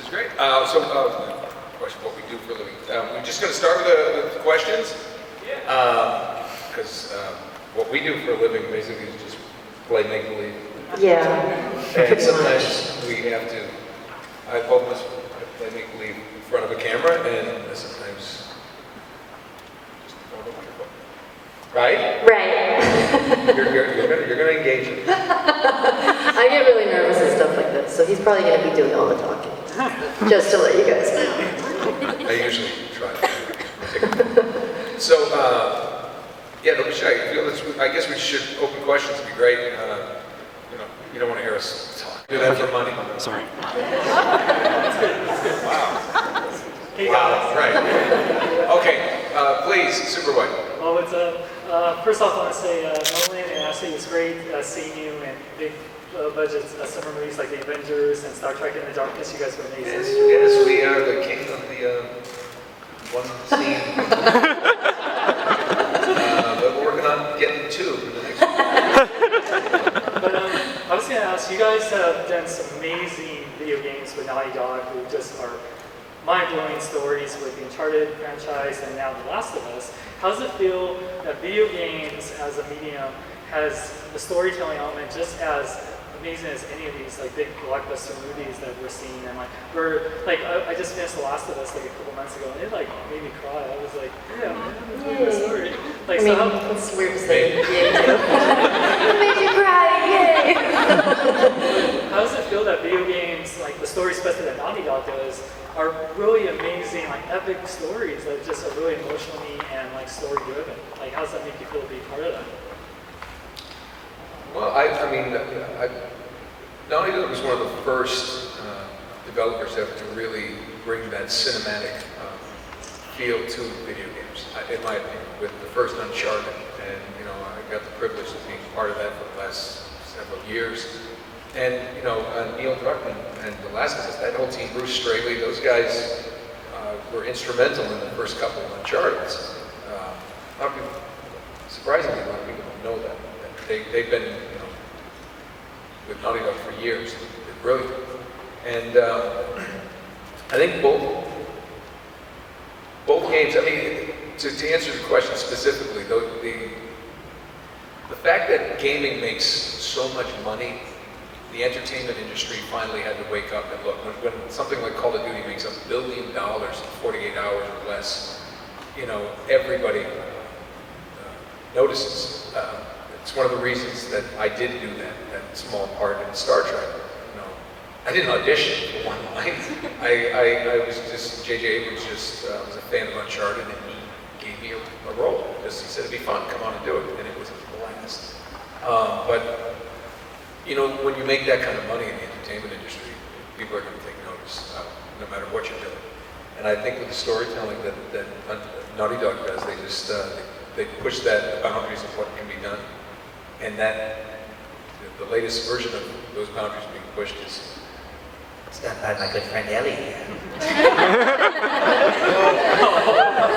is great. Question: what we do for a living? We're just going to start with the questions. Yeah. Because what we do for a living basically is just play make-believe. Yeah. And sometimes we have to. I almost play make-believe in front of a camera, and sometimes just in front of a microphone. Right? Right. You're gonna engage it. I get really nervous and stuff like this, so he's probably going to be doing all the talking. Just to let you guys know. I usually try to. So, yeah, don't be shy. I guess we should open questions. It'd be great. You don't want to hear us talk. Do that for money. Sorry. Wow. Wow. Right. Okay. Please, Super White. Well, first off, I want to say Nolan and Ashley, it's great seeing you and big budget summer movies like The Avengers and Star Trek Into Darkness. You guys were amazing. Yes, we are the king of the one scene. But we're working on getting two for the next one. But I was going to ask, you guys have done some amazing video games with Naughty Dog who just are mind-blowing stories with the Uncharted franchise and now The Last of Us. How does it feel that video games as a medium has the storytelling element just as amazing as any of these like big blockbuster movies that we're seeing? And I just finished The Last of Us like a couple months ago, and it like made me cry. I was like, yeah, man, that's a good story. Like, it's weird to say. It made you cry, yay! How does it feel that video games, like the story especially that Naughty Dog does, are really amazing, like epic stories that just are really emotionally and like story driven? Like, how does that make you feel to be part of that? Well, Naughty Dog was one of the first developers ever to really bring that cinematic feel to video games, in my opinion, with the first Uncharted. And, I got the privilege of being part of that for the last several years. And, Neil Druckmann and The Last of Us, that whole team, Bruce Straley, those guys were instrumental in the first couple of Uncharted's. A lot of people, surprisingly, a lot of people don't know that. They've been, with Naughty Dog for years. They're brilliant. And I think both games, to answer the question specifically, the fact that gaming makes so much money, the entertainment industry finally had to wake up and look. When something like Call of Duty makes $1 billion in 48 hours or less, everybody notices. It's one of the reasons that I did do that small part in Star Trek. I didn't audition for one line. I was just, J.J. Abrams just was a fan of Uncharted, and he gave me a role. He said, it'd be fun, come on and do it. And it was a blast. But when you make that kind of money in the entertainment industry, people are going to take notice, no matter what you're doing. And I think with the storytelling that Naughty Dog does, they push the boundaries of what can be done. And that, the latest version of those boundaries being pushed is... It's done by my good friend Ellie.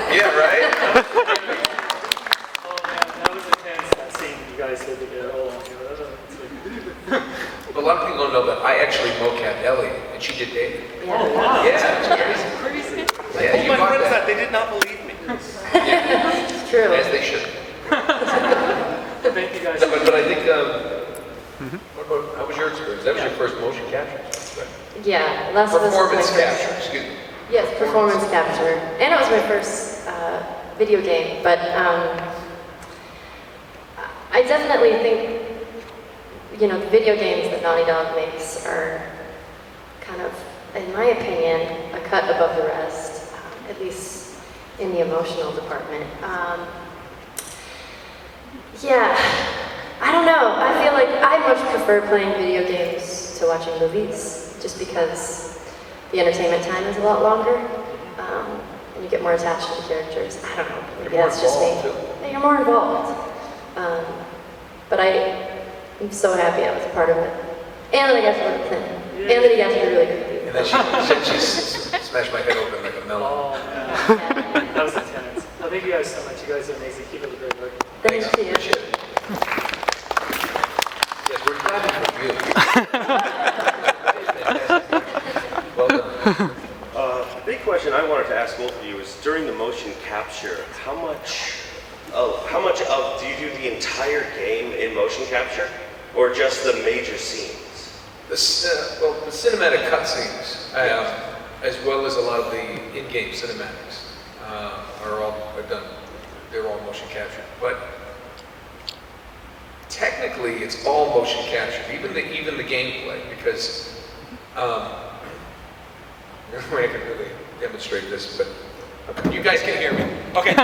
Yeah, right? Oh man, that was intense, that scene you guys did together. A lot of people don't know that I actually mocapped Ellie, and she did David. Yeah. Oh wow, Yeah, crazy. Yeah, you bought that. They did not believe me. Yeah. It's true. As they should. Thank you guys. No, but I think, how was your experience? That was your first motion capture. Yeah, Last of Us was my Performance first. capture, excuse me. Yes, performance capture. And it was my first video game, but I definitely think, the video games that Naughty Dog makes are kind of, in my opinion, a cut above the rest, at least in the emotional department. Yeah, I don't know. I feel like I much prefer playing video games to watching movies, just because the entertainment time is a lot longer, and you get more attached to the characters. I don't know. Maybe that's just me. Yeah, you're more involved. But I'm so happy I was a part of it. And that I got to work with him. And that he got to be really good. And then she smashed my head open like a melon. Oh man, that was intense. Well, thank you guys so much. You guys are amazing. Keep up the great work. Thank you. Appreciate it. Yes, we're clapping for you. Well done. The big question I wanted to ask both of you is during the motion capture, how much of do you do the entire game in motion capture, or just the major scenes? The cinematic cutscenes, as well as a lot of the in-game cinematics, they're all motion captured. But technically, it's all motion captured, even the gameplay, because I can really demonstrate this, but you guys can hear me. Okay.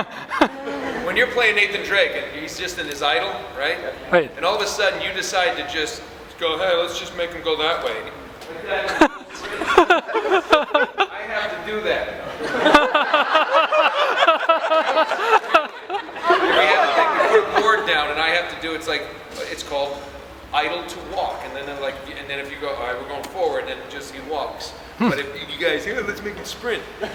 When you're playing Nathan Drake and he's just in his idol, right? Right. And all of a sudden you decide to just go, hey, let's just make him go that way. I have to do that. We have to put a board down, and I have to do. It's called idle to walk, and then if you go, all right, we're going forward, and then just he walks. But if you guys, let's make it sprint. And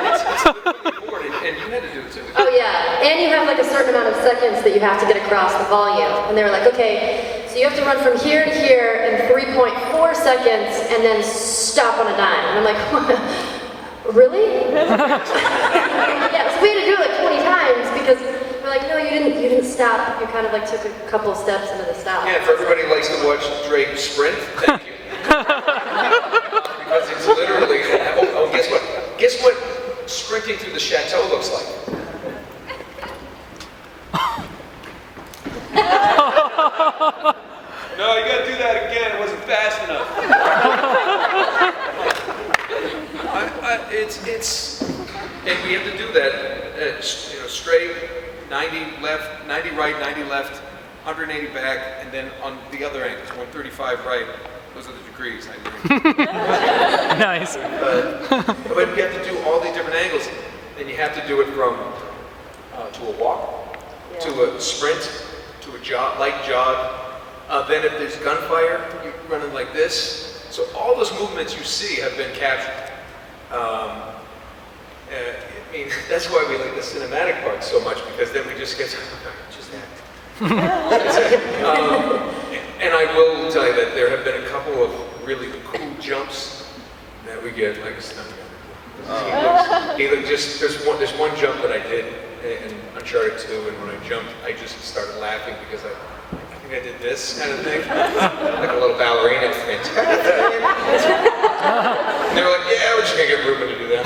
it's literally board, and you had to do it too. Oh yeah, and you have like a certain amount of seconds that you have to get across the volume. And they were like, okay, so you have to run from here to here in 3.4 seconds and then stop on a dime. And I'm like, really? Yeah, so we had to do it like 20 times because we're like, no, you didn't stop. You kind of like took a couple steps into the stop. Yeah, if everybody likes to watch Drake sprint, thank you. Because it's literally, guess what sprinting through the chateau looks like? No, you gotta do that again, it wasn't fast enough. And we have to do that, straight, 90 left, 90 right, 90 left, 180 back, and then on the other angles, 135 right. Those are the degrees. Nice. But you have to do all these different angles, and you have to do it from to a walk, to a sprint, to a light jog. Then if there's gunfire, you're running like this. So all those movements you see have been captured. I mean, that's why we like the cinematic part so much, because then we just get to just act. And I will tell you that there have been a couple of really cool jumps that we get, like there's one jump that I did in Uncharted 2, and when I jumped, I just started laughing because I think I did this kind of thing, like a little ballerina. And they were like, yeah, we're just gonna get Ruben to do that.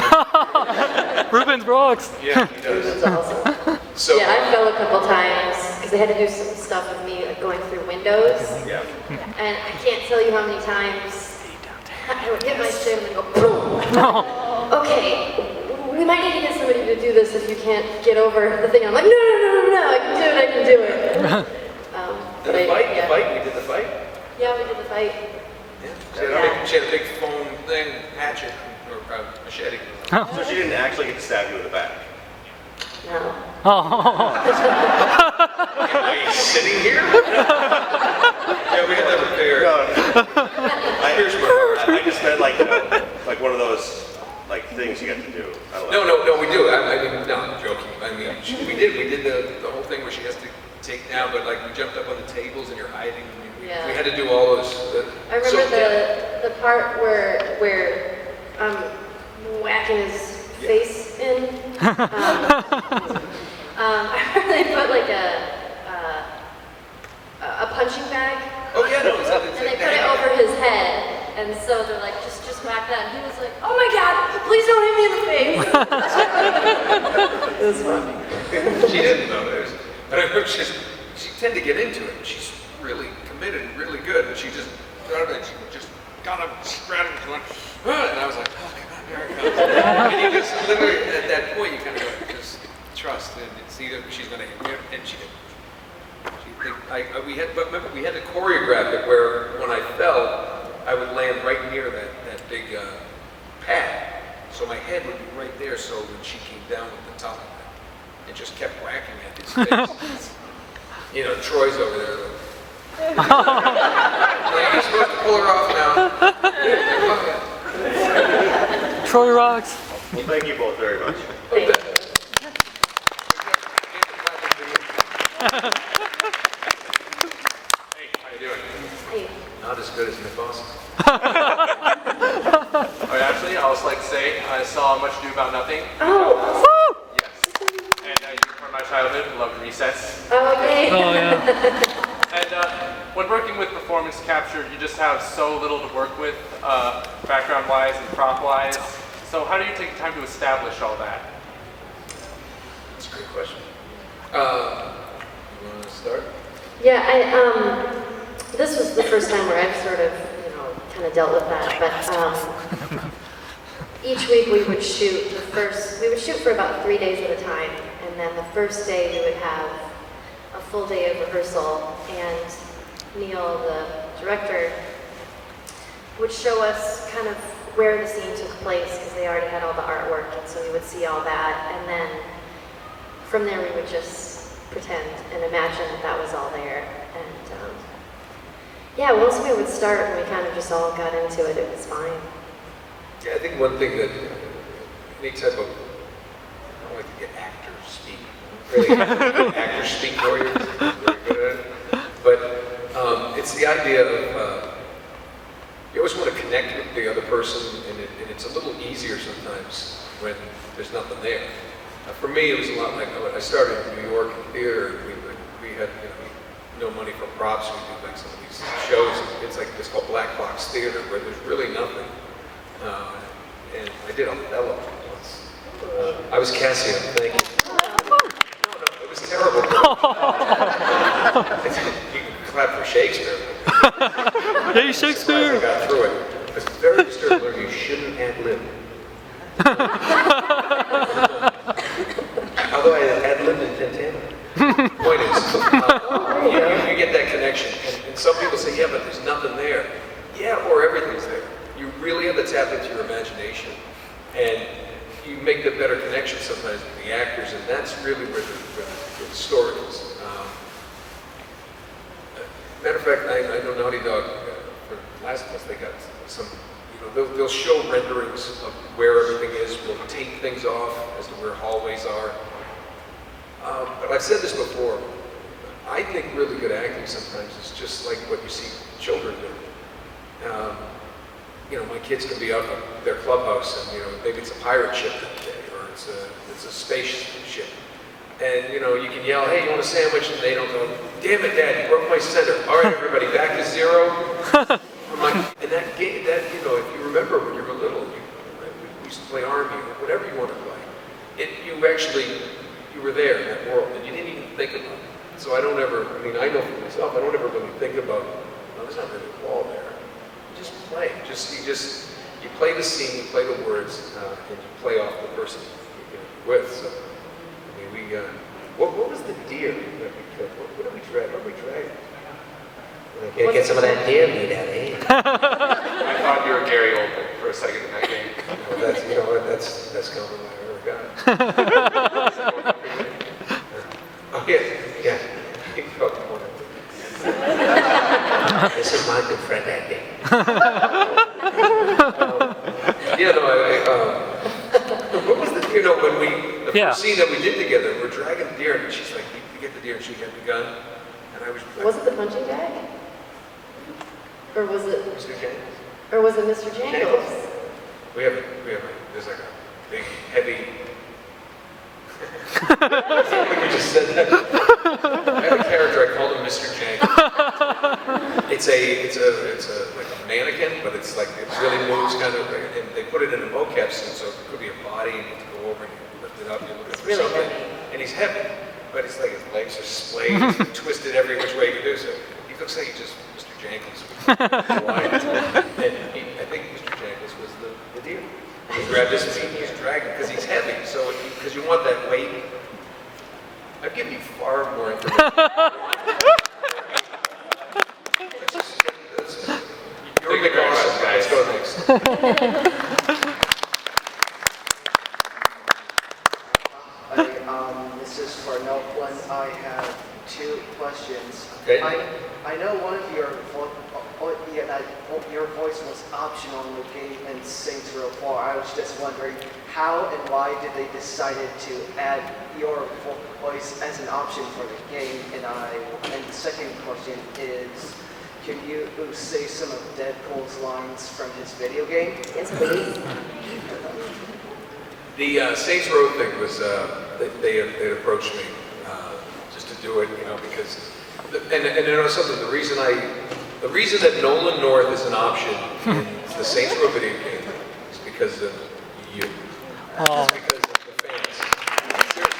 Ruben's rocks. Yeah, he does. Ruben's awesome. So, yeah, I fell a couple times because they had to do some stuff with me, like going through windows. Yeah. And I can't tell you how many times I would hit my shin and go boom. Okay, we might need to get somebody to do this if you can't get over the thing. I'm like, no, I can do it. The fight, we did the fight. Yeah, we did the fight. Yeah. She had a big foam thing, hatchet, or machete. So she didn't actually get to stab you in the back? No. Am I sitting here? Yeah, we had that repaired. Here's my heart. I just meant like one of those things you get to do. No, we do. I mean, no, I'm joking. I mean, we did the whole thing where she has to take down, but like we jumped up on the tables and you're hiding. We had to do all those. I remember the part where I'm whacking his face in. They put like a punching bag. Oh yeah, no, and they put it over his head, and so they're like, just whack that. And he was like, oh my God, please don't hit me in the face. It was funny. She didn't know this, but I know she tended to get into it. She's really committed, really good, and she just got up straddled, and went, and I was like, oh my God, there it comes. And you just literally at that point you kind of go, just trust, and it's either she's going to hit me, and she did. We had to choreograph it where when I fell, I would land right near that big pad. So my head would be right there, so when she came down with the top of it, it just kept whacking at his face. Troy's over there. Like, you're supposed to pull her off now. Troy rocks. Well, thank you both very much. Thank you. Hey, how you doing? Hey. Not as good as Nick Boston. just saw Much Ado About Nothing. Oh! Yes. And you were part of my childhood. Loved Recess. Oh, yay! Oh, yeah. And when working with performance capture, you just have so little to work with, background-wise and prop-wise. So how do you take time to establish all that? That's a great question. You want to start? Yeah, this was the first time where I've sort of, kind of dealt with that, but each week we would shoot we would shoot for about 3 days at a time, and then the first day we would have a full day of rehearsal, and Neil, the director, would show us kind of where the scene took place, because they already had all the artwork, and so we would see all that, and then from there we would just pretend and imagine that was all there. And yeah, once we would start and we kind of just all got into it, it was fine. Yeah, I think one thing that any type of, I don't like to get actors speak, really actors speak for you, very good at it. But it's the idea of, you always want to connect with the other person, and it's a little easier sometimes when there's nothing there. For me, it was a lot like, I started in New York in theater, we had no money for props, we did like some of these shows, it's called black box theater, where there's really nothing. And I did Othello once. I was Cassio, thank you. No, it was terrible. You can clap for Shakespeare. Hey, Shakespeare! I got through it. It was very disturbing, you shouldn't ad-lib. Although I ad-libbed in Titanic. Point is, you get that connection, and some people say, yeah, but there's nothing there. Yeah, or everything's there. You really have to tap into your imagination, and you make the better connection sometimes with the actors, and that's really where the story is. Matter of fact, I know Naughty Dog, for Last of Us, they got some, they'll show renderings of where everything is, we'll tape things off as to where hallways are. But I've said this before, I think really good acting sometimes is just like what you see children do. My kids can be up at their clubhouse and, maybe it's a pirate ship that day, or it's a spaceship. And, you can yell, hey, you want a sandwich? And they don't go, damn it, Dad, you broke my center. All right, everybody, back to zero. And that game, if you remember when you were little, we used to play Army, or whatever you want to play. You were there in that world, and you didn't even think about it. So I know for myself, I don't ever really think about, there's not really a wall there. You just play. You play the scene, you play the words, and you play off the person you're with. So, what was the deer that we killed? What did we drag? What did we drag? Get some of that deer meat out of here. I thought you were Gary Oldman for a second in that game. That's kind of what I ever got. Oh yeah. This is my good friend Andy. What was the the Yeah. first scene that we did together? We're dragging the deer, and she's like, "You get the deer," and she had the gun, and I was. Was it the punching bag? Or was it Mr. Jangles? Or was it Mr. Jangles? There's like a big, heavy. We just said that. I have a character. I called him Mr. Jangles. It's like a mannequin, but it really moves kind of. And they put it in a mocap suit, so it could be a body, and you have to go over and you lift it up. You're looking for really something, heavy. and he's heavy, but it's like his legs are splayed, he's twisted every which way you can do so. He looks like he's just Mr. Jangles. And I think Mr. Jangles was the deer. He grabbed his feet and he's dragging because he's heavy. So because you want that weight. I've given you far more information. You're the boss, guys. Let's go next. This is for Nolan. I have two questions. Okay. I know one of your voice was optional in the game in Saints Row 4. I was just wondering how and why did they decided to add your voice as an option for the game? And the second question is, can you say some of Deadpool's lines from his video game? Yes, please. The Saints Row thing was, they approached me just to do it, because, and you know something, the reason that Nolan North is an option in the Saints Row video game is because of you. It's because of the fans. Seriously.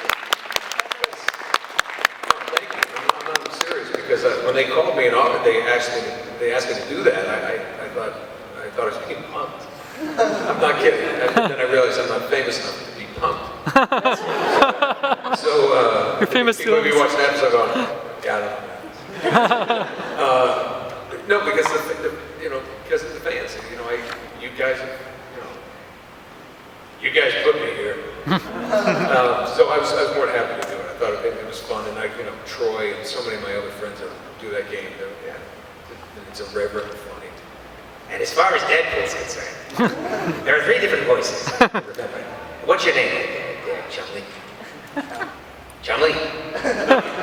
I'm serious, because when they called me and offered, they asked me to do that, I thought I was being pumped. I'm not kidding. And then I realized I'm not famous enough to be pumped. So You're famous too. Maybe watch that episode going, got it. No, because because of the fans. You guys put me here. So I was more than happy to do it. I thought it was fun, and Troy and so many of my other friends that do that game. It's irreverent and funny. And as far as Deadpool's concerned, there are 3 different voices. Remember, what's your name? Chumley. Chumley?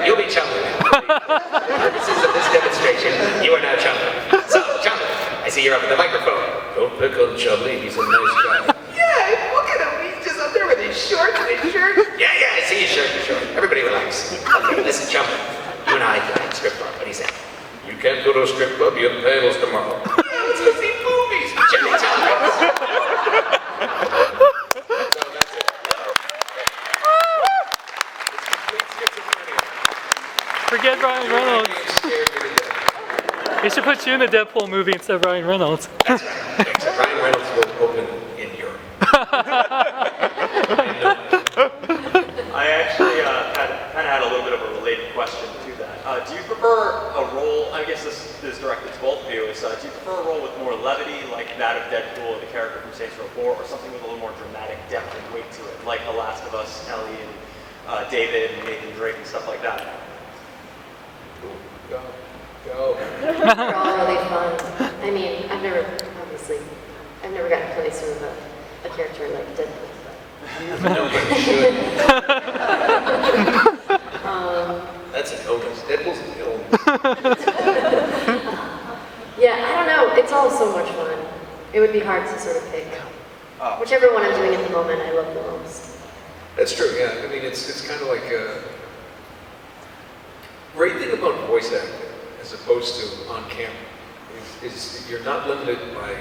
You'll be Chumley now. For purposes of this demonstration, you are now Chumley. So, Chumley, I see you're up at the microphone. Don't pick on Chumley, he's a nice guy. Yeah, look at him. He's just up there with his shorts and his shirt. Yeah, I see your shirt, Everybody relax. Okay, listen, Chumley. You and I play script bar. What do you say? You can't go to a strip club, you have panels tomorrow. Let's go see movies. Jimmy Thomas. So that's it. It's complete schizophrenia. Forget Ryan Reynolds. It scared me to death. They should put you in a Deadpool movie instead of Ryan Reynolds. That's right. Except Ryan Reynolds will open in Europe. I actually kind of had a little bit of a related question to that. Do you prefer a role, I guess this is directed to both of you, do you prefer a role with more levity, like that of Deadpool, the character from Saints Row 4, or something with a little more dramatic depth and weight to it, like The Last of Us, Ellie, and David, and Nathan Drake, and stuff like that? Go. They're all really fun. I mean, I've never gotten to play sort of a character like Deadpool. Nobody should. That's an illness. Deadpool's an illness. Yeah, I don't know. It's all so much fun. It would be hard to sort of pick. Whichever one I'm doing at the moment, I love the most. That's true, yeah. I mean, it's kind of like great thing about voice acting, as opposed to on camera, is you're not limited by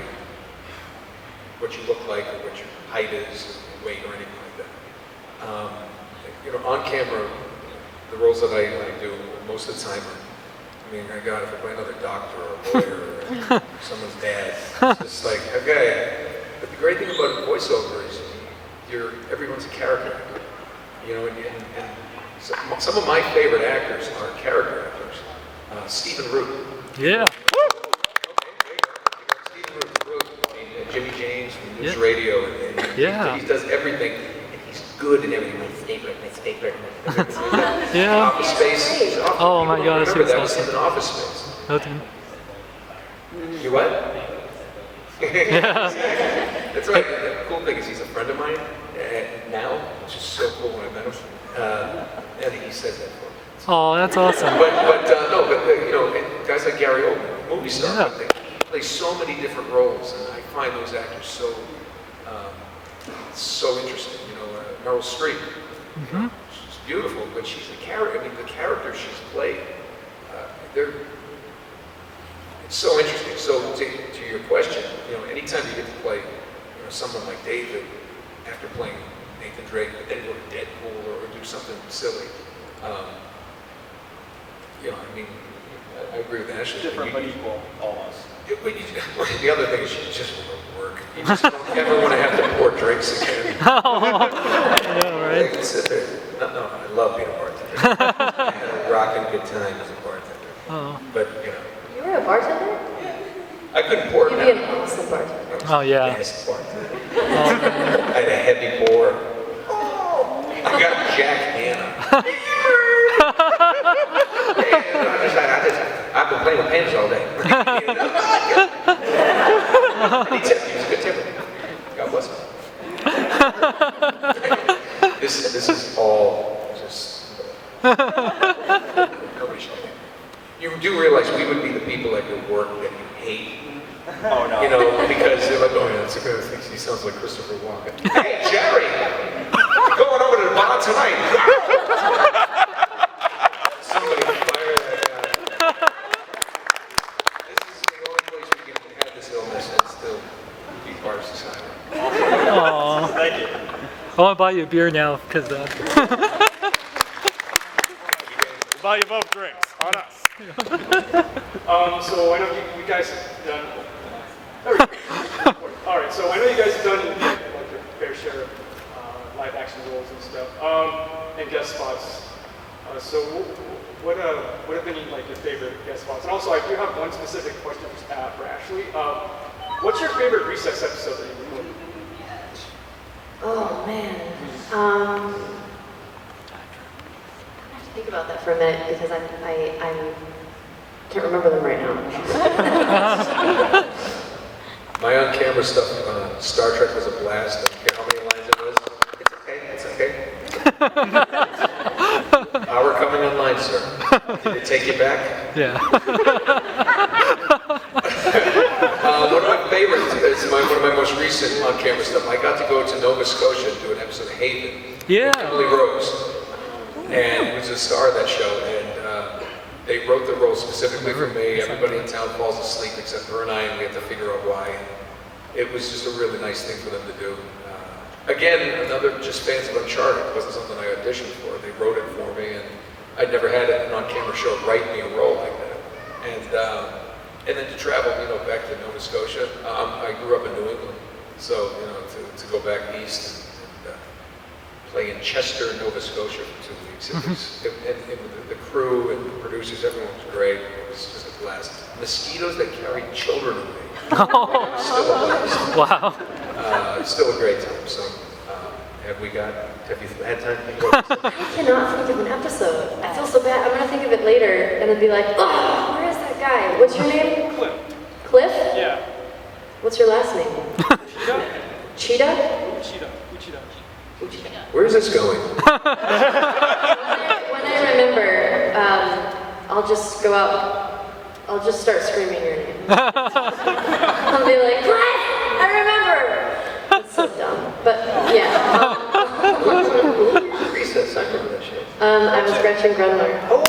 what you look like or what your height is, or weight, or anything like that. On camera, the roles that I do most of the time are, if I play another doctor or a lawyer or someone's dad, it's just like, okay. But the great thing about voiceover is everyone's a character actor. And some of my favorite actors are character actors. Stephen Root. Yeah. Stephen Root, Jimmy James from News Radio, and he does everything, and he's good in everything. My stapler. Yeah. Office Space. Oh my God, that's remember that was awesome. in Office Space. Nothing. You what? Yeah. That's right. The cool thing is he's a friend of mine now, which is so cool when I met him. And he says that for me. Oh, that's awesome. But guys like Gary Oldman, movie star, they play so many different roles, and I find those actors so interesting. Meryl Streep, she's beautiful, but she's a character. I mean, the characters she's played, it's so interesting. So to your question, anytime you get to play, someone like David after playing Nathan Drake, but then go to Deadpool or do something silly. I agree with Ashley. Different but equal, almost. The other thing is you just want to work. You just don't ever want to have to pour drinks again. Yeah, right. I can sit there. No, I love being a bartender. I had a rocking good time as a bartender. Oh. But, You were a bartender? I couldn't pour You'd it be now. an awesome bartender. Oh, yeah. Best bartender. I had a heavy pour. I got Jack Hanna. I've been playing with pens all day. He was a good temper. God bless him. This is all just. Nobody should. You do realize we would be the people at your work that you hate Oh no. You know, because they're like, oh, yeah, that's a guy who thinks he sounds like Christopher Walken. Hey, Jerry! Going over to the bar tonight. Somebody fire that guy. This is the only place we can have this illness and still be part of society. Aw. Thank you. I want to buy you a beer now because Buy you both drinks on us. So I know you guys have done. All right, so I know you guys have done like your fair share of live action roles and stuff, and guest spots. So what have been like your favorite guest spots? And also, I do have one specific question for Ashley. What's your favorite Recess episode that you recorded? Oh man. I have to think about that for a minute because I can't remember them right now. My on-camera stuff, Star Trek was a blast. I don't care how many lines it was. It's okay. We're coming online, sir. Did it take you back? yeah. One of my favorites is one of my most recent on-camera stuff. I got to go to Nova Scotia and do an episode of Haven. Yeah. With Emily Rose, and was a star of that show. And they wrote the role specifically for me. Everybody in town falls asleep except her and I, and we have to figure out why. And it was just a really nice thing for them to do. Again, another just fans of Uncharted. It wasn't something I auditioned for. They wrote it for me, and I'd never had an on-camera show write me a role like that. And then to travel, back to Nova Scotia. I grew up in New England, so to go back east and play in Chester, Nova Scotia for 2 weeks. And the crew and the producers, everyone was great. It was just a blast. Mosquitoes that carried children away. Still a blast. Wow. Still a great time. So, have you had time to think about this? I cannot think of an episode. I feel so bad. I'm gonna think of it later and it'll be like, oh, where is that guy? What's your name? Cliff. Cliff? Yeah. What's your last name? Cheetah? Uchida. Where is this going? When I remember, I'll just go out. I'll just start screaming your name. I'll be like, Cliff! I remember! It's so dumb. But yeah. Recess, I remember that show. I was Gretchen Grundler. Oh,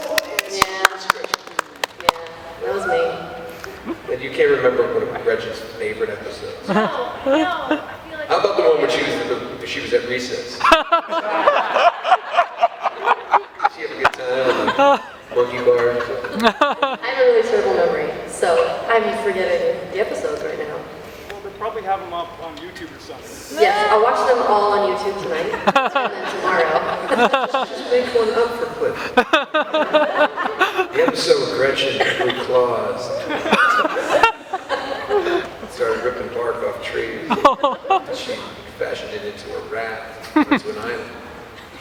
Yeah. Yeah, that was me. And you can't remember one of Gretchen's favorite episodes. No, I feel like How about the one where she was at recess? She had a good time, monkey bars. I have a really terrible memory, so I'm forgetting the episodes right now. Well, they probably have them up on YouTube or something. Yes, I'll watch them all on YouTube tonight, and then tomorrow. Just make one up for Cliff. The episode with Gretchen grew claws. Started ripping bark off trees. She fashioned it into a raft, into an island.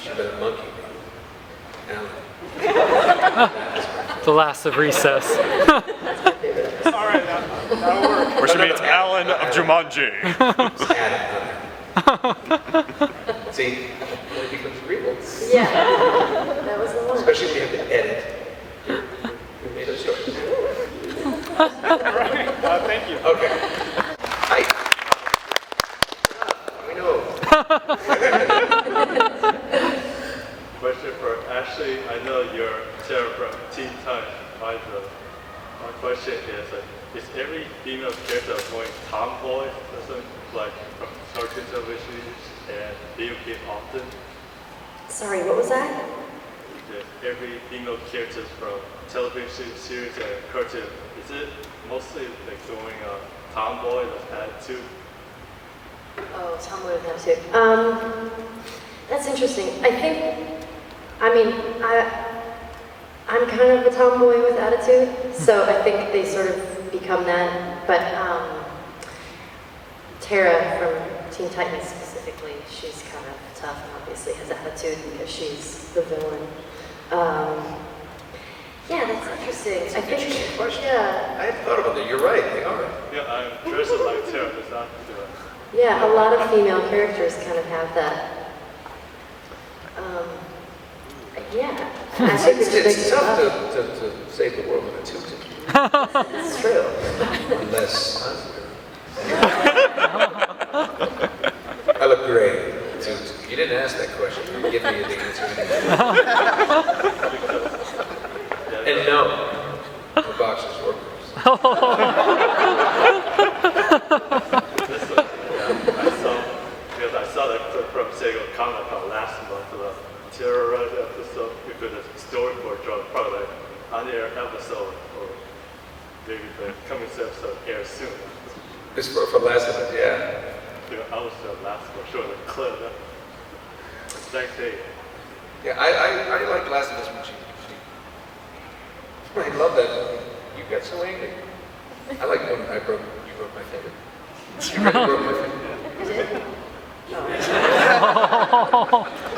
She'd been a monkey. Alan. The last of Recess. All right, that'll work. Or she means Alan of Jumanji. It's Adam. See, when it becomes real. Yeah, that was the one. Especially when you have to edit. You made a choice. All right, thank you. Okay. Hi. We know. Question for Ashley. I know you're Sarah from Teen Titans Advisor. My question is every female character going tomboy, like from cartoon television and video game often? Sorry, what was that? Every female character from television series and cartoon, is it mostly like going tomboy with attitude? Oh, tomboy with attitude. That's interesting. I'm kind of a tomboy with attitude, so I think they sort of become that. But Tara from Teen Titans specifically, she's kind of tough and obviously has attitude because she's the villain. Yeah, that's interesting. I think, Interesting question. yeah, I hadn't thought about that. You're right. They are. Yeah, I'm dressed like Tara, does not do it. yeah, a lot of female characters kind of have that. Yeah, I think It's tough to save the world in a tutu. It's true. Unless I look great. You didn't ask that question. You give me the answer anyway. And no boxers or girls. Because I saw that from Sega Comic Con last month about Terrorize episode because the storyboard dropped probably like on-air episode or maybe the coming episode airs soon. It's for last of us, yeah. You know, I was the last one, sure, the clip. Next day. Yeah, I like Last of Us when I love that. You got so angry. I like when you broke my finger. You really broke my finger.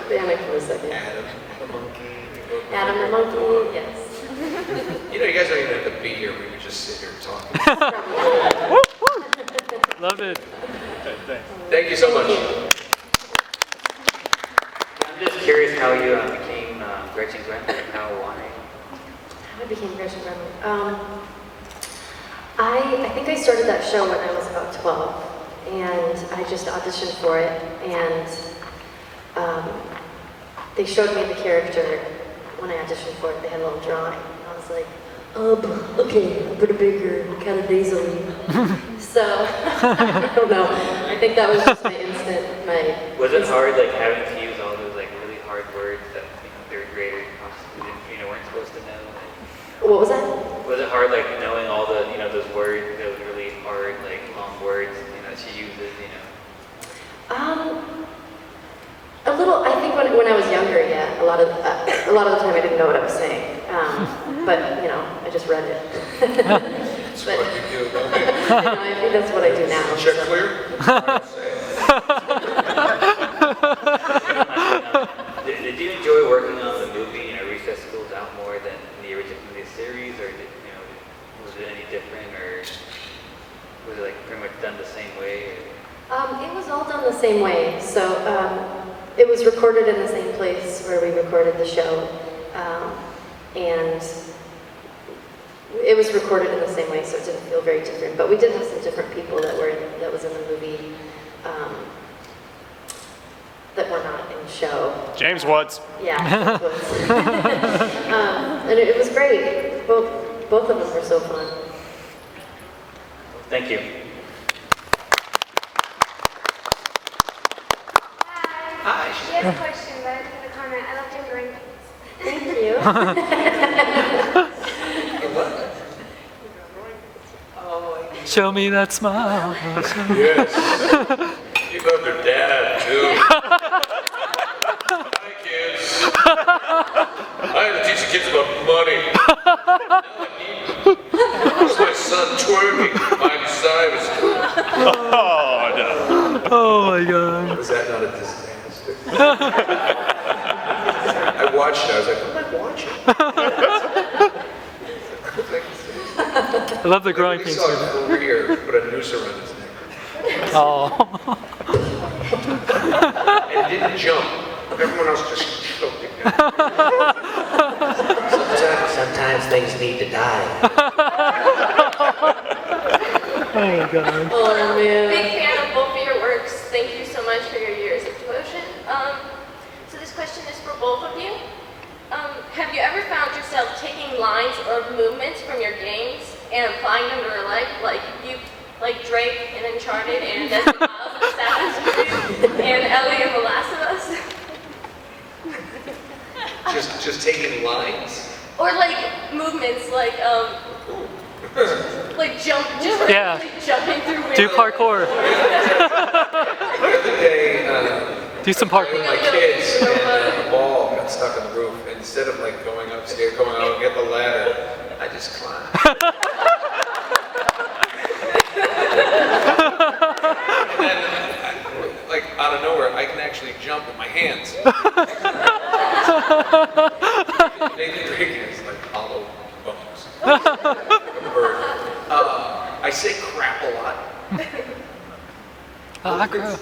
Panic for a second. Adam the monkey. Adam the monkey, yes. You know, you guys don't even have to be here. We could just sit here talking. Love it. Thank you so much. I'm just curious how you became Gretchen Gremlin. How, why? How I became Gretchen Gremlin. I think I started that show when I was about 12, and I just auditioned for it, and they showed me the character when I auditioned for it. They had a little drawing, and I was like, okay, a bit bigger, kind of nasally. So, I don't know. I think that was just my instant, Was it hard, like, having to use all those, like, really hard words that, third graders weren't supposed to know? What was that? Was it hard, like, knowing all the, those words, those really hard, like, long words, she uses, A little. I think when I was younger, yeah, a lot of the time I didn't know what I was saying, but I just read it. That's what you do, don't you? I think that's what I do now. Check clear? Did you enjoy working on the movie, Recess Schools Out more than the original series, or was it any different, or was it like pretty much done the same way? It was all done the same way. So it was recorded in the same place where we recorded the show, and it was recorded in the same way, so it didn't feel very different. But we did have some different people that was in the movie that were not in the show. James Woods. Yeah, James Woods. And it was great. Both of them were so fun. Thank you. Hi. She has a question, but I have a comment. I love doing green Thank you. Show me that smile. Yes. You love your dad, too. Hi, kids. I had to teach the kids about money. Here's my son twerking by his side. Oh, no. Oh my God. Was that not a disaster? I watched it. I was like, what am I watching? I love the growing pains. He saw a career, put a noose around his neck. Oh. And didn't jump. Everyone else just choked him down. Sometimes things need to die. Oh my God. Oh man. Big fan of both of your works. Thank you so much for your years of devotion. So this question is for both of you. Have you ever found yourself taking lines or movements from your games and applying them to real life, like Drake in Uncharted and Desmond Miles in Assassin's Creed and Ellie in The Last of Us? Just taking lines? Or like movements, like jump, just Yeah. jumping through windows. Do parkour. The other day, Do some I parkour. with my kids, and a ball got stuck on the roof. And instead of like going upstairs, going out and get the ladder, I just climbed. And then, like out of nowhere, I can actually jump with my hands. Nathan Drake is like hollow bones. Like a bird. I say crap a lot. Crap.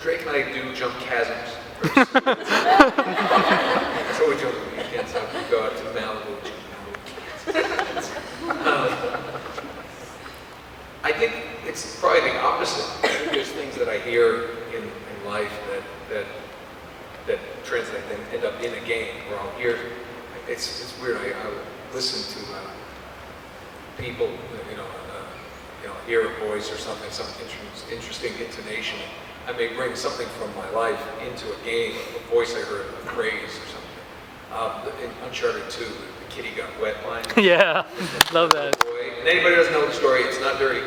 Drake and I do jump chasms. That's what we do on the weekends. We go out to Malibu, I think it's probably the opposite. I think there's things that I hear in life that translate and end up in a game, where I'll hear. It's weird. I listen to people, hear a voice or something, some interesting intonation. I may bring something from my life into a game, a voice I heard, a phrase or something. In Uncharted 2, the kitty got wet line. Yeah, love that. And anybody who doesn't know the story, it's not very.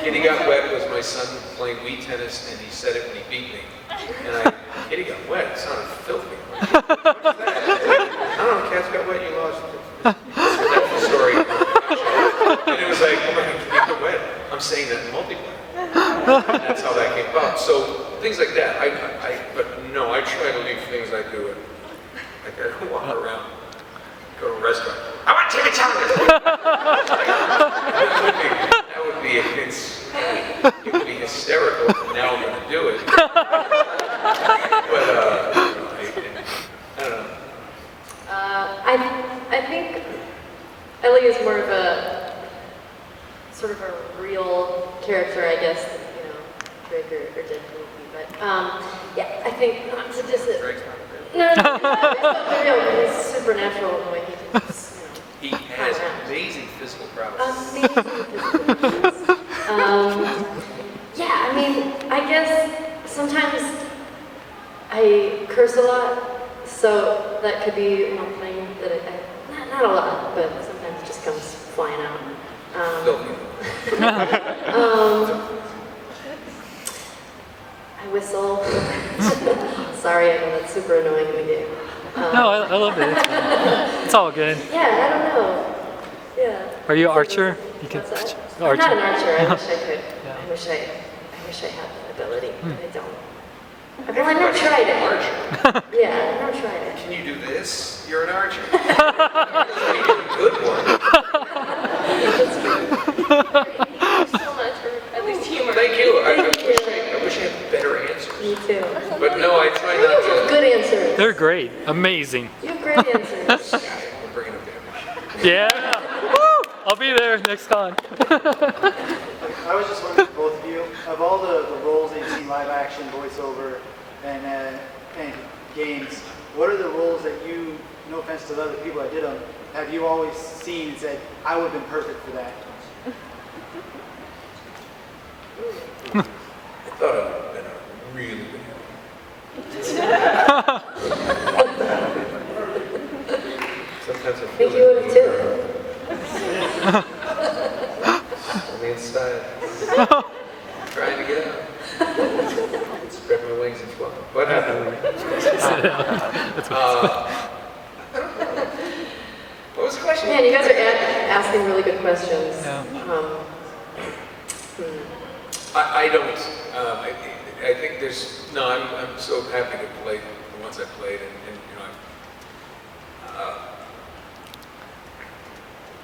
Kitty got wet was my son playing Wii tennis, and he said it when he beat me. And kitty got wet. It sounded filthy. What is that? I don't know. Cats got wet. You lost. That's the story. And it was like, oh my God, kitty got wet. I'm saying that in multiplayer. And that's how that came about. So things like that. But no, I try to leave things I do. Like I don't walk around, go to a restaurant. I want chimichangas. That would be it would be hysterical. Now I'm going to do it. But I don't know. I think Ellie is more of a sort of a real character, I guess, Drake or Deadpool would be. But yeah, I think not to diss it. Drake's not No, he's not real, but he's supernatural in the way he can just, He has amazing physical prowess. amazing physical prowess. Yeah, I mean, I guess sometimes I curse a lot, so that could be one thing that not a lot, but sometimes it just comes flying out. I whistle. Sorry, I know that's super annoying in the game. No, I love it. It's all good. Yeah, I don't know. Yeah. Are you an archer? You can. What's that? I'm Archer. not an archer. I wish I could. Yeah. I wish I had that ability, but I don't. Well, I've never tried it. Yeah, I've never tried it. Can you do this? You're an archer. You're a good one. Thank you so much for at least humor. Thank you. I wish I had better answers. Me too. But no, I try not to. Good answers. They're great. Amazing. You have great answers. I'm bringing them damage. Yeah. Woo! I'll be there next con. I was just wondering, both of you, of all the roles that you've seen live action, voiceover, and games, what are the roles that you, no offense to the other people that did them, have you always seen and said, I would have been perfect for that? I thought I would have been a really good Sometimes I feel think you would have too. on the inside. Trying to get out. Spread my wings and fly. What happened? I don't know. What was the question? Man, you guys are asking really good questions. Yeah. I don't. I think there's no. I'm so happy to play the ones I played, and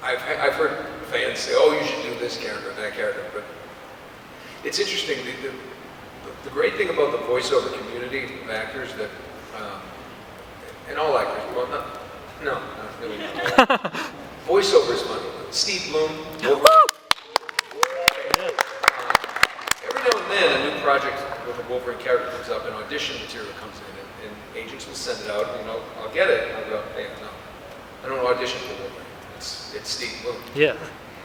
I've heard fans say, "Oh, you should do this character and that character," but it's interesting. The great thing about the voiceover community of actors that, and all actors, well, not really. Voiceover is funny. Steve Bloom. Every now and then, a new project with a Wolverine character comes up, and audition material comes in, and agents will send it out. I'll get it. And I'll go, hey, no, I don't audition for Wolverine. It's Steve Bloom. Yeah.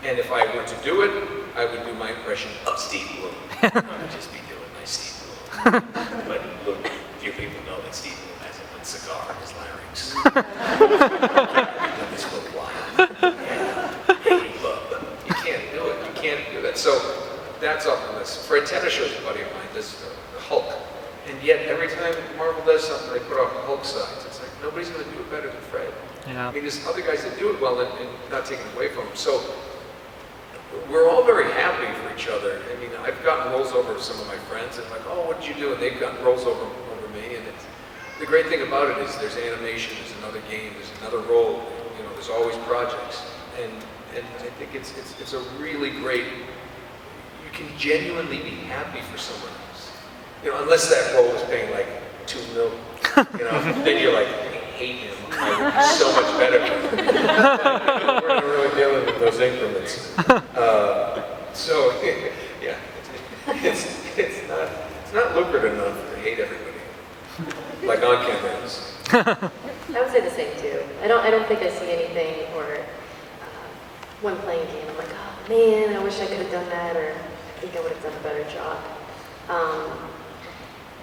And if I were to do it, I would do my impression of Steve Bloom. I would just be doing my Steve Bloom. But look, few people know that Steve Bloom has a cigar in his larynx. I've done this for a while. Hey, bub. You can't do it. You can't do that. So that's off the list. Fred Tennis shows a buddy of mine does the Hulk. And yet every time Marvel does something, they put out Hulk sides. It's like, nobody's going to do it better than Fred. Yeah. I mean, there's other guys that do it well and not taken away from them. So we're all very happy for each other. I mean, I've gotten roles over some of my friends and like, oh, what did you do? And they've gotten roles over me. And the great thing about it is there's animation, there's another game, there's another role. There's always projects. And I think it's a really great, you can genuinely be happy for someone else. Unless that role is paying like $2 million, then you're like, hate him, I would be so much better. We're not really dealing with those increments. So, yeah, it's not lucrative enough to hate everybody, like on-cam is. I would say the same too. I don't think I see anything or when playing a game, I'm like, oh man, I wish I could have done that, or I think I would have done a better job.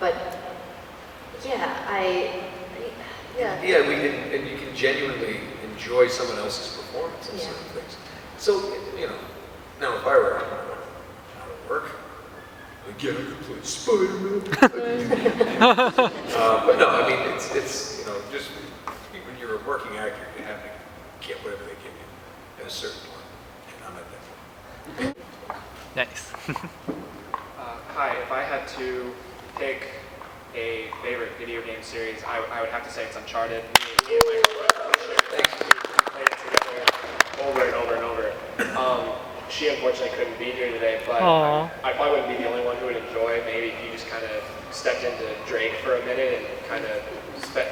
But yeah, yeah. Yeah, and you can genuinely enjoy someone else's performance in certain things. So, you know, now if I were out of work, again, I could play Spider-Man. But no, I mean, it's you know, just when you're a working actor, you have to get whatever they give you at a certain point. And I'm at that point. Nice. Hi, if I had to pick a favorite video game series, I would have to say it's Uncharted. Me and my girlfriend played it together over and over and over. She unfortunately couldn't be here today, but I probably wouldn't be the only one who would enjoy it. Maybe if you just kind of stepped into Drake for a minute and kind of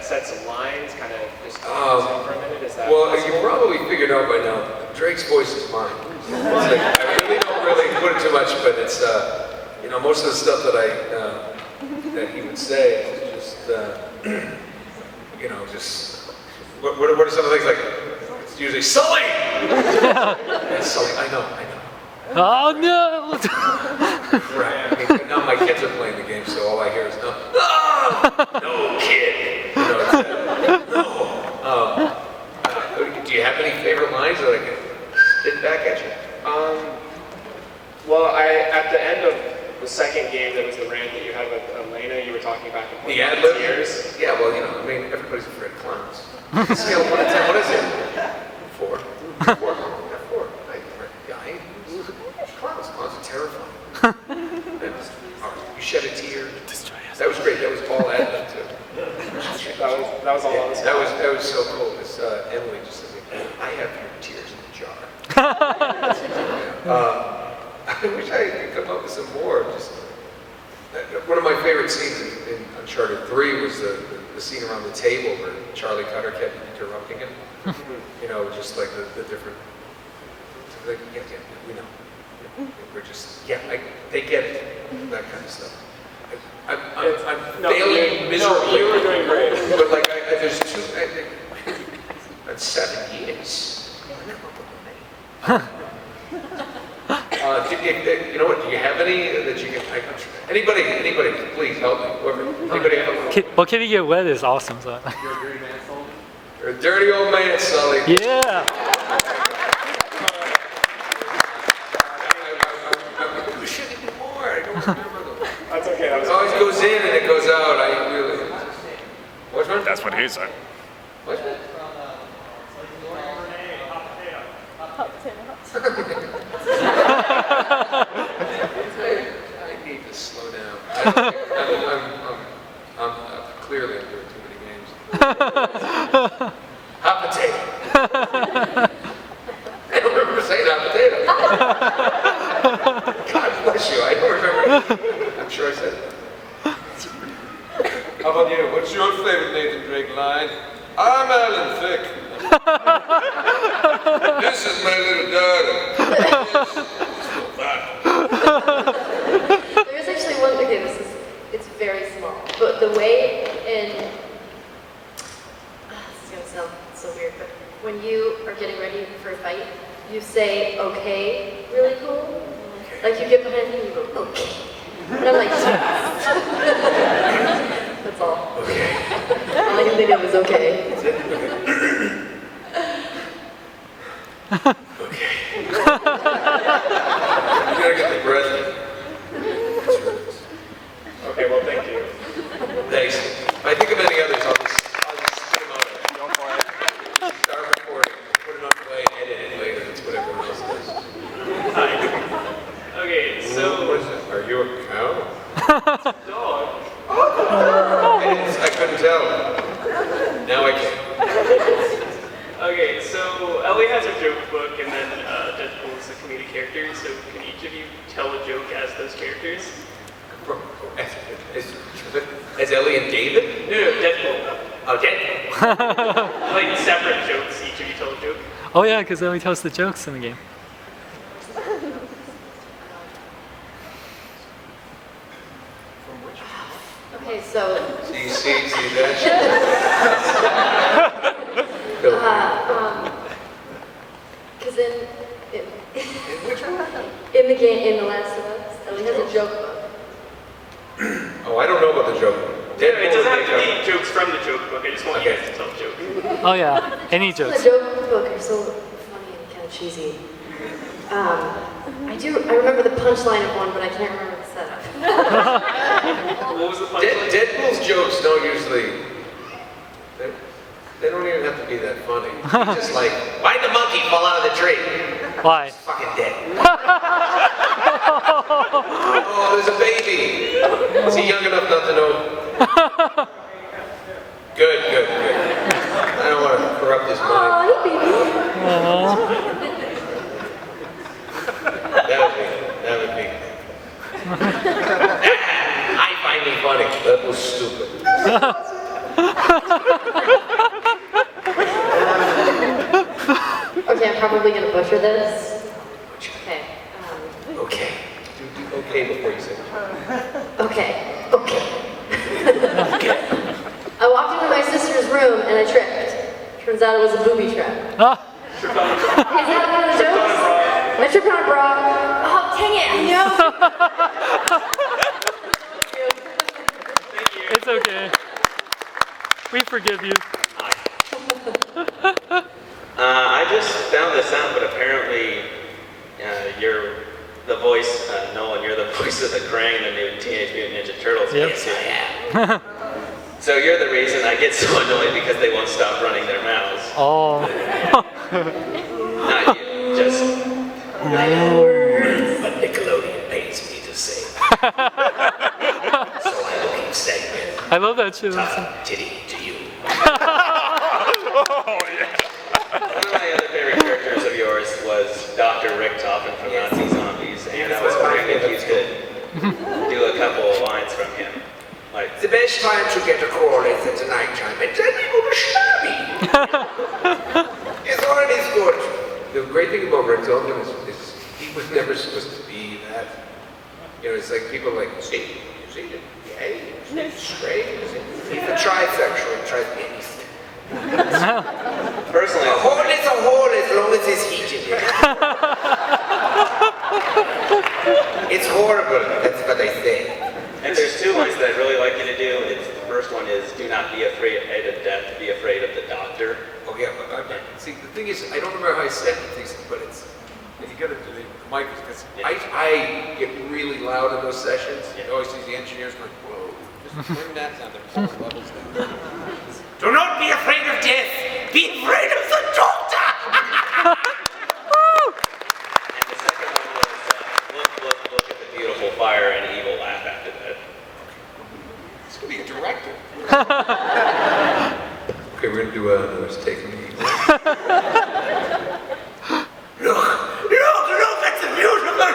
said some lines, kind of just talk to him for a minute. Is that possible? You probably figured out by now, Drake's voice is mine. It's like, I really don't really put it too much, but it's, you know, most of the stuff that that he would say is just, you know, just, what are some of the things like, it's usually, Sully! It's Sully, I know. Oh no! Right, I mean, now my kids are playing the game, so all I hear is, no, kid! You know, do you have any favorite lines that I can spit back at you? Well, at the end of the second game, there was the rant that you had with Elena. You were talking back and forth. The ad-lib? Yeah, well, you know, I mean, everybody's afraid of clowns. Scale of 1 to 10, what is it? 4. 4. Clowns are terrifying. You shed a tear. That was great. That was all ad-lib too. That was all on the spot. That was so cool. Because Emily just said, I have your tears in a jar. I wish I could come up with some more. Just one of my favorite scenes in Uncharted 3 was the scene around the table where Charlie Cutter kept interrupting him. You know, just like the different. Like, yeah, we know. We're just, they get it. That kind of stuff. I'm failing miserably. No, you were doing great. But like, there's that's 7 years. You know what? Do you have any that you can? Anybody, please help me. Anybody have a? Well, Can You Get Wet is awesome. So. You're a dirty man, Sully. You're a dirty old man, Sully. Yeah. We should do more. I don't remember them. That's okay. It always goes in and it goes out. I really. What's one? That's what he said. What's one? I need to slow down. I'm clearly I'm doing too many games. Hot potato. I don't remember saying hot potato. God bless you. I don't remember. I'm sure I said it. How about you? What's your favorite Nathan Drake line? I'm Alan Thicke. This is my little daughter. There's actually one, okay, it's very small, but the way in, this is gonna sound so weird, but when you are getting ready for a fight, you say, okay, really cool. Like you get behind me and you go, okay. And I'm like, yes. That's all. Okay. All I can think of is okay. Okay. You gotta get the breath in. Okay, well, thank you. Thanks. If I think of any others, I'll just spit them out. Go for it. Start recording. Put it on play, edit it later. It's what everyone else does. Hi. Okay, so. What is it? Are you a cow? Dog. I couldn't tell. Now I can. Okay, so Ellie has her joke book, and then Deadpool is the comedic character. So can each of you tell a joke as those characters? As Ellie and David? No, Deadpool. Oh, Deadpool. Like separate jokes, each of you tell a joke. Oh yeah, because he tells the jokes in the game. Okay, so See that? because in the game, in The Last of Us, Ellie has a joke book. Oh, I don't know about the joke. Yeah, it doesn't have to be jokes from the joke book. I just want you guys to tell the joke. Oh yeah, any The jokes. joke book are so funny and kind of cheesy. I remember the punchline of one, but I can't remember the setup. What was the punchline? Deadpool's jokes don't usually. They don't even have to be that funny. It's just like, Why'd the monkey fall out of the tree? Why? He's fucking dead. oh, there's a baby. Is he young enough not to know? Good. I don't want to corrupt his mind. That would be. I find him funny. That was stupid. Okay, I'm probably gonna butcher this. Okay. Okay. Do okay before you say it. Okay. I walked into my sister's room and I tripped. Turns out it was a booby trap. Is that one of the jokes? I tripped on a bra. Oh, dang it! I know. It's okay. We forgive you. I just found this out, but apparently the voice, Nolan, you're the voice of the Krang, the new Teenage Mutant Ninja Turtles. Yep. Yes, I am. So you're the reason I get so annoyed because they won't stop running their mouths. Oh. Not you, just... I know what Nickelodeon pays me to say. So I will keep saying it. I love that shit. Titty to you. Oh, yeah. One of my other favorite characters of yours was Dr. Richtofen from Nazi Zombies, and I was wondering if you could do a couple of lines from him. Like, The best time to get a call is at the night time, and then we go to shabby. It's always good. The great thing about Rick Dalton is he was never supposed to be that. You know, it's like people like, see, is he gay? Is he straight? He's a trisexual, he tries anything. personally, A hole is a hole as long as there's heat in it. It's horrible, that's what I say. and there's two lines that I really like you to do. The first one is, do not be afraid of death, be afraid of the doctor. Oh yeah, but see, the thing is, I don't remember how I said these, but it's you gotta do the mic because I get really loud in those sessions. You always see the engineers going, whoa, just bring that down. There's those levels down. Do not be afraid of death, be afraid of the doctor! And the second one was, look at the beautiful fire and evil laugh after that. It's gonna be a director. Okay, we're gonna do another take from the Look, it's a beautiful fire!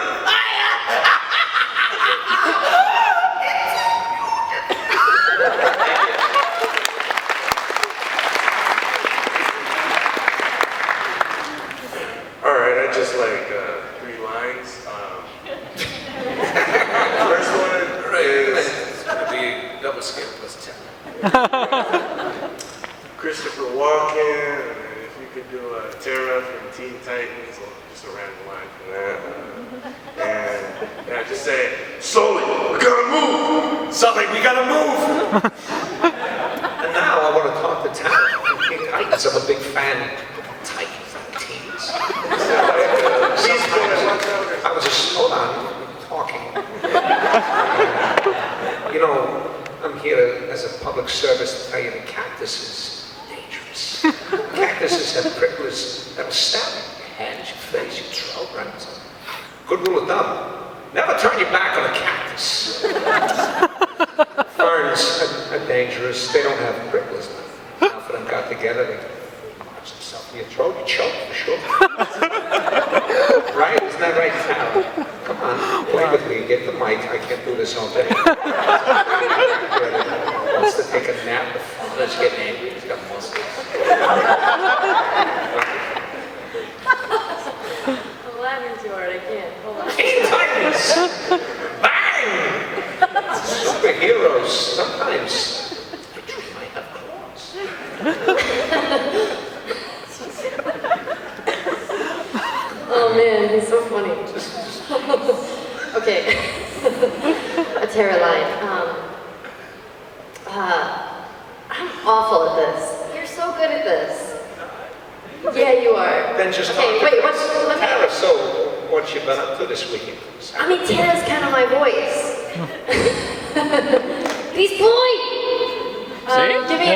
All right, I just like 3 lines. First one is It's gonna be double scale plus 10. Christopher Walken. If you could do Tara from Teen Titans, or just a random line from that. And I just say, Sully, we gotta move! Sully, we gotta move! And now I want to talk to Titans. I'm a big fan of Titans and teams. I was just, hold on, talking. You know, I'm here as a public service to tell you that cactus is dangerous. Cactuses have prickles that'll stab you. Your hands, your face, your throat, right? Good rule of thumb. Never turn your back on a cactus. Ferns are dangerous. They don't have prickles. Enough of them got together, they watch themselves in your throat, you choke for sure. Right? Isn't that right, Tal? Come on, play with me, get the Mike, I can't do this all day. Wants to take a nap. Let's get angry. He's got muscles. I'm laughing too hard, I can't. Hold on. Teen Titans! Bang! Superheroes. Sometimes the tree might have claws. Oh man, he's so funny. Okay. A terror line. I'm awful at this. You're so good at this. Yeah, you are. Then just okay, talk to wait, let me... Tara, so what you been up to this weekend? I mean, Tara's kind of my voice. Beast Boy! Give me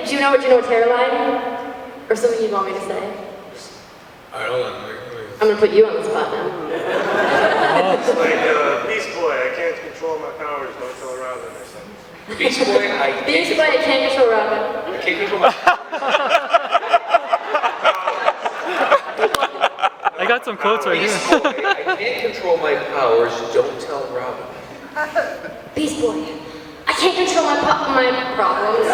do you know what Terror line? Or something you'd want me to say? I don't know. I'm gonna put you on the spot now. It's like, Beast Boy, I can't control my powers, don't tell Robin or something. Beast Boy, Beast Boy, I can't control Robin. I can't control my I got some quotes right Beast here. Boy, I can't control my powers, don't tell Robin. Beast Boy, I can't control my problems.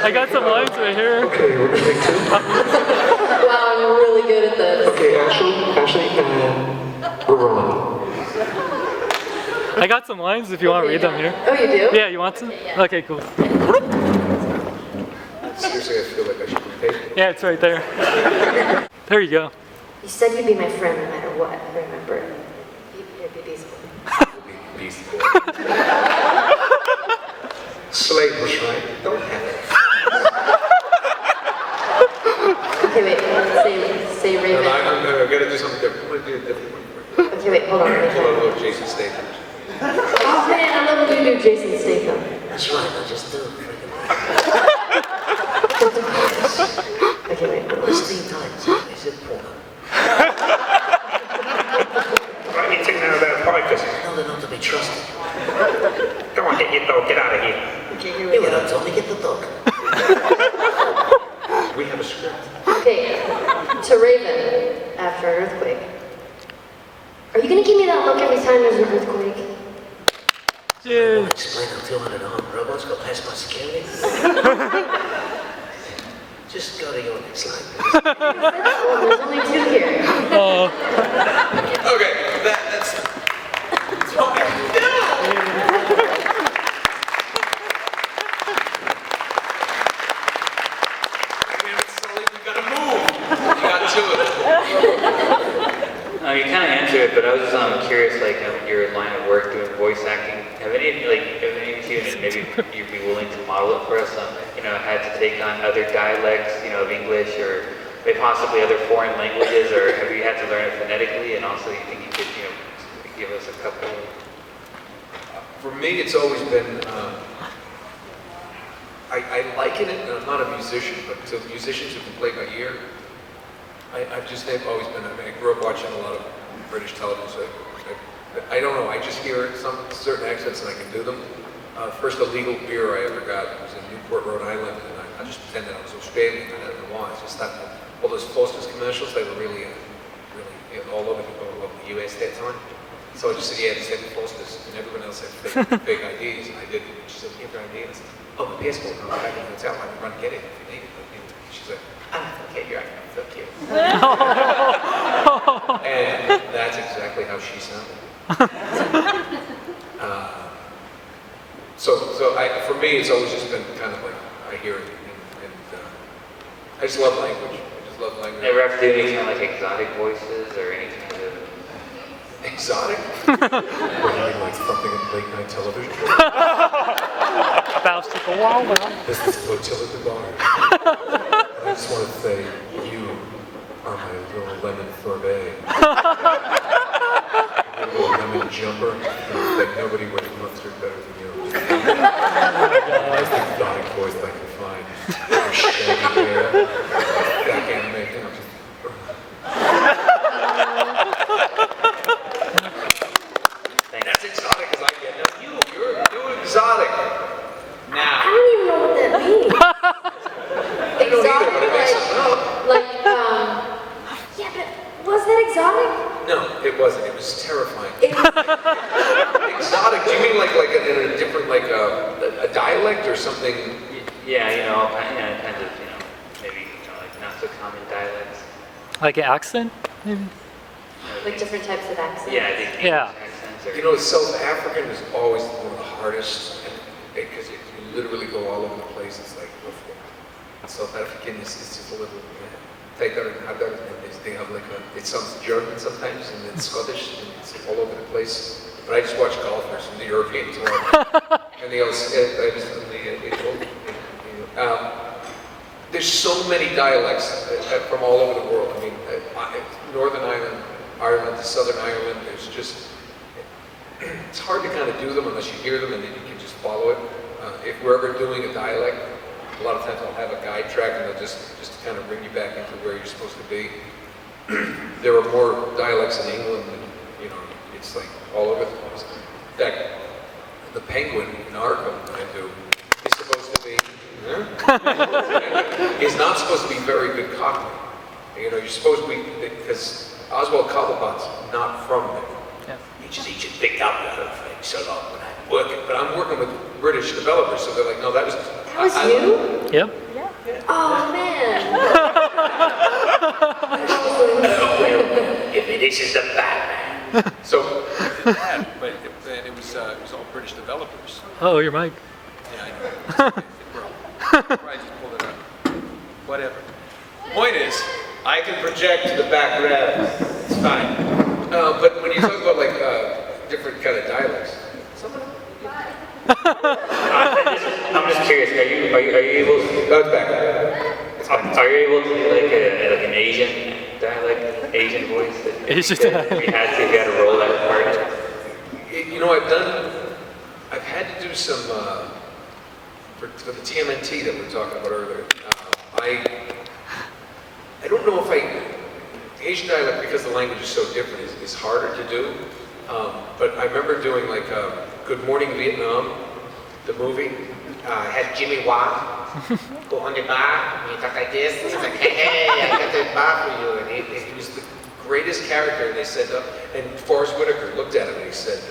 I got some lines right here. Okay, we're gonna take two. Wow, I'm really good at this. Okay, Ashley, we're rolling. I got some lines if you want to read them here. Oh, you do? Yeah, you want to? Okay, cool. Seriously, I feel like I should be paid. Yeah, it's right there. There you go. You said you'd be my friend no matter what, remember? You'd be Beast Boy. Beast Boy. Slade was right. Don't have it. Okay, wait, say Raven. No, I'm gonna do something different. I'm gonna do a different one. Okay, wait, hold on. Pull out a little Jason Statham. Oh man, I love when you do Jason Statham. That's right, I'll just do it. Okay, wait. This Teen Titans is important. Why are you taking out of that because no, they're not to be trusted. Come on, get your dog, get out of here. Okay, here we You go. don't tell me, get the dog. We have a script. Okay, to Raven, after an earthquake. Are you gonna give me that look every time there's an earthquake? Yeah. Explain how 200 armed robots go past my security. Just go to your next line, please. Oh, there's only two here. Okay, that's what we do. Damn it, Sully, we gotta move. You got to it. You kind of answered it, but I was just curious, like your line of work doing voice acting. Have any of you, and maybe you'd be willing to model it for us? Had to take on other dialects, of English, or maybe possibly other foreign languages, or have you had to learn it phonetically? And also, you think you could, give us a couple? For me, it's always been, I liken it, and I'm not a musician, but to musicians who can play by ear, they've always been, I grew up watching a lot of British television, so I don't know, I just hear some certain accents and I can do them. First illegal beer I ever got was in Newport, Rhode Island, and I just pretended I was Australian, I didn't know why. I just thought that all those Foster's commercials, they were really all over the US that time. So I just said, yeah, just had the Foster's, and everyone else had fake IDs, and I did. She said, you have your ID? And I said, oh, my passport, I'm back in the hotel, I can run and get it if you need it. She said, okay, you're right, fuck you. And that's exactly how she sounded. For me, it's always just been kind of like, I hear it, and I just love language. I just love language. Ever have to do any kind of exotic voices or any kind of... Exotic? Like something in late night television? Bounce to the wall. This is Flotilla the Bar. I just want to say, you are my little lemon sorbet. A little lemon jumper. Like nobody wears mustard better than you. That's the exotic voice I can find. Your shaggy hair, SacAnime. That's exotic as I get. Now you're exotic. Now. I don't even know what that means. Exotic, yeah, but was that exotic? No, it wasn't. It was terrifying. It was mean like in a different, like a dialect or something? Yeah, kind of, maybe, like not so common dialects. Like an accent, maybe? Like different types of accents. Yeah, I think Yeah. accents or... You know, South African is always one of the hardest, because you literally go all over the place. It's like, South African is just a little, they have like it sounds German sometimes, and then Scottish, and it's all over the place. But I just watch golfers from the Europeans, and they all, there's so many dialects from all over the world. I mean, Northern Ireland to Southern Ireland, there's just, it's hard to kind of do them unless you hear them and then you can just follow it. If we're ever doing a dialect, a lot of times I'll have a guide track and they'll just kind of bring you back into where you're supposed to be. There are more dialects in England than, it's like all over the place. In fact, the penguin in Arkham I do is supposed to be, is not supposed to be very good Cockney. You're supposed to be, because Oswald Cobblepot's not from there. Yeah. He just picked up that thing so long when I'm working. But I'm working with British developers, so they're like, no, that was you? Yep. Oh man. If it isn't the Batman. So, but it was all British developers. Oh, your mic. Yeah, I know. Probably just pulled it up. Whatever. Point is, I can project to the background. It's fine. But when you talk about like different kind of dialects, I'm just curious. Are you able? Oh, it's back. Are you able to do like an Asian dialect, Asian voice? Asian dialect. If you had to roll that part. I've had to do some for the TMNT that we were talking about earlier. I don't know if Asian dialect, because the language is so different, is harder to do. But I remember doing like Good Morning Vietnam, the movie. Had Jimmy Wah go on the bar, and he talked like this. He's like, hey, I got the bar for you. And He was the greatest character, and they said, and Forrest Whitaker looked at him and he said,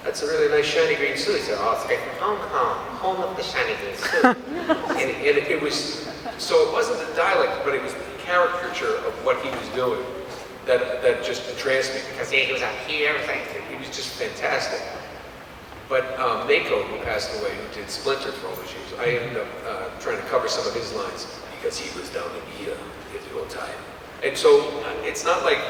that's a really nice shiny green suit. He said, oh, it's like from Hong Kong, home of the shiny green suit. and it was, so it wasn't the dialect, but it was the caricature of what he was doing that just entranced me, because he was out here, he was just fantastic. But Mako, who passed away, who did Splinter for all those years, I ended up trying to cover some of his lines, because he was down in here at the old time. And so it's not like,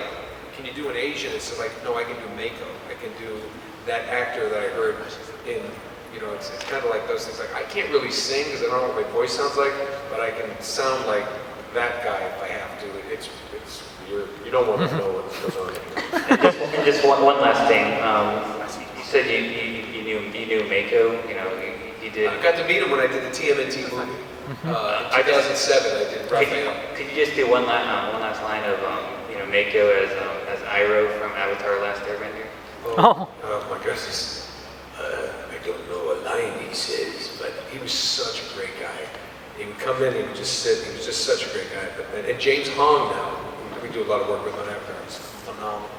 can you do an Asian? It's like, no, I can do Mako. I can do that actor that I heard in, it's kind of like those things. Like, I can't really sing because I don't know what my voice sounds like, but I can sound like that guy if I have to. It's you don't want to know what's going on. And just one last thing. You said you knew Mako. You did. I got to meet him when I did the TMNT movie. In 2007, I did Raphael. Could you just do one last line of Mako as Iroh from Avatar: Last Airbender? Oh my goodness. I don't know a line he says, but he was such a great guy. He would come in, he would just sit, he was just such a great guy. And James Hong now, we do a lot of work with on Avatar, he's phenomenal.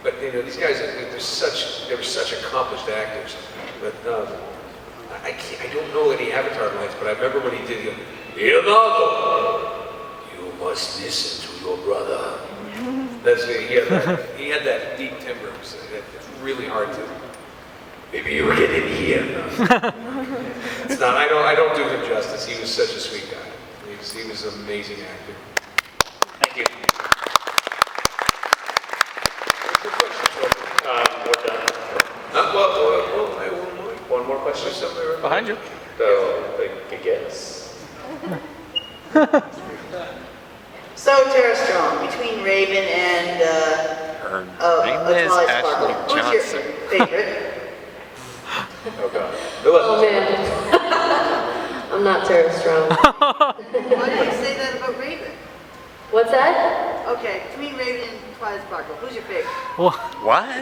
But these guys, they were such accomplished actors. But I don't know any Avatar lines, but I remember when he did Leonardo, you must listen to your brother. That's he had that deep timbre. So it's really hard to. Maybe you get in here. It's not. I don't do him justice. He was such a sweet guy. He was an amazing actor. Thank you. We're done. One more question somewhere behind you. I guess. So, Tara Strong, between Raven and Twilight Sparkle, who's your favorite? Oh God. Oh man. I'm not Tara Strong. Why did you say that about Raven? What's that? Okay, between Raven and Twilight Sparkle, who's your favorite? What?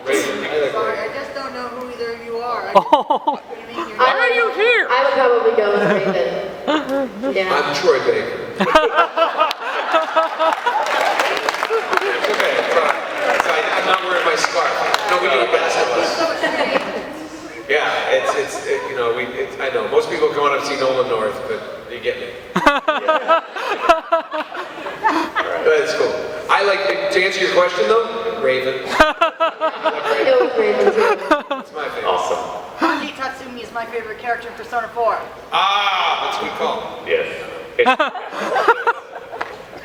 Sorry, I just don't know who either of you are. Why are you here? I would probably go with Raven. Yeah. I'm Troy Baker. It's okay, it's fine. I'm not wearing my scarf. No, we do a basketball. know, I know, most people come on and see Nolan North, but you get me. But it's cool. I like, to answer your question though, Raven. I go with Raven too. It's my favorite. Awesome. Kanji Tatsumi is my favorite character in Persona 4. Ah, that's what we call him. Yes.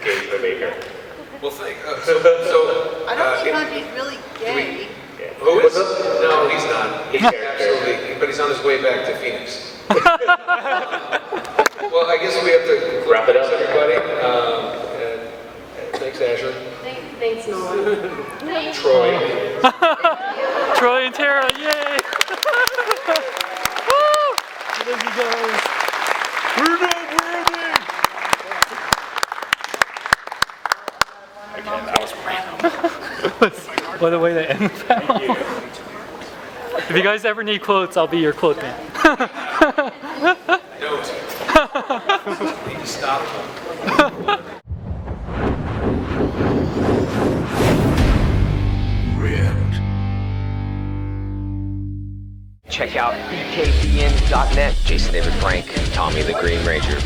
Games the maker. Well, thank I don't think Kanji's really gay. Who is? No, he's not. He's absolutely, but he's on his way back to Phoenix. Well, I guess we have to wrap it up, everybody. And thanks, Ashley. Thanks, Nolan. Troy. Troy and Tara, yay! Woo! Love you guys. We're not worthy. Again, that was random. What a way to end that. If you guys ever need quotes, I'll be your quote man. Don't. Need to stop. Check out bkbn.net. Jason David Frank, Tommy the Green Ranger.